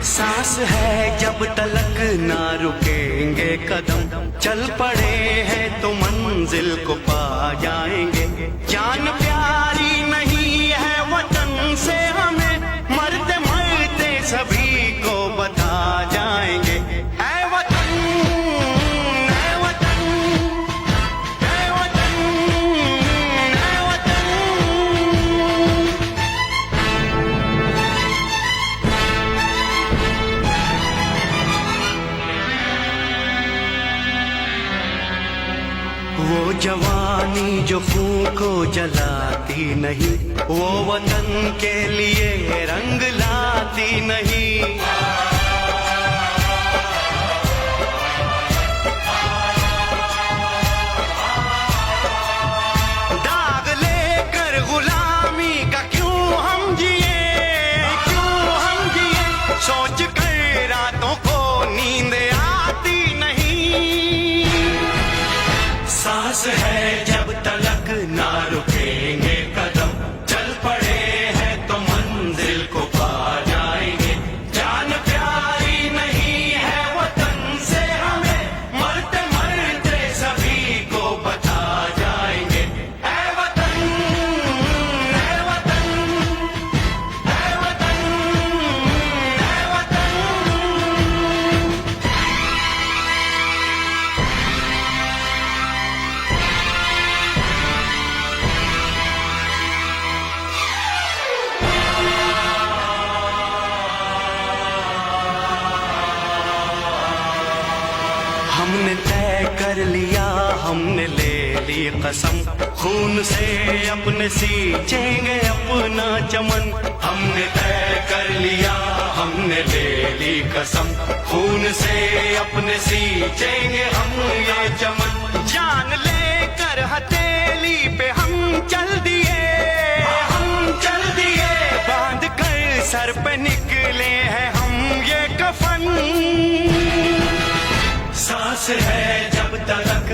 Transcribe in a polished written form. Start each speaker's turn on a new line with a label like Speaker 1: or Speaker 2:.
Speaker 1: सांस है जब तलक ना रुकेंगे कदम, चल पड़े हैं तो मंजिल को पा जाएंगे। जान प्यारी नहीं है वतन से हमें, मरते मरते सभी को बता जाएंगे। ऐ वतन, ऐ वतन, ऐ वतन, ऐ वतन। वो जवानी जो खून को जलाती नहीं, वो वतन के लिए रंग लाती नहीं। दाग लेकर गुलामी का क्यों हम जिए, क्यों हम जिए, सोच कर रातों को नींद आती नहीं। सांस है जब तलक ना रुकेंगे कदम, चल पड़े हैं तो मंजिल को पा जाएंगे। जान प्यारी नहीं है वतन से हमें, मरते मरते सभी को बता जाएंगे। ऐ वतन, ऐ वतन, ऐ वतन, ऐ वतन। हमने तय कर लिया, हमने ले ली कसम, खून से अपने सींचेंगे अपना चमन। हमने तय कर लिया, हमने ले ली कसम, खून से अपने सींचेंगे हम ये चमन। जान लेकर हथेली पे हम चल दिए, हम चल दिए, बांध कर सर पे निकले हैं हम ये कफन। सांस है जब तलक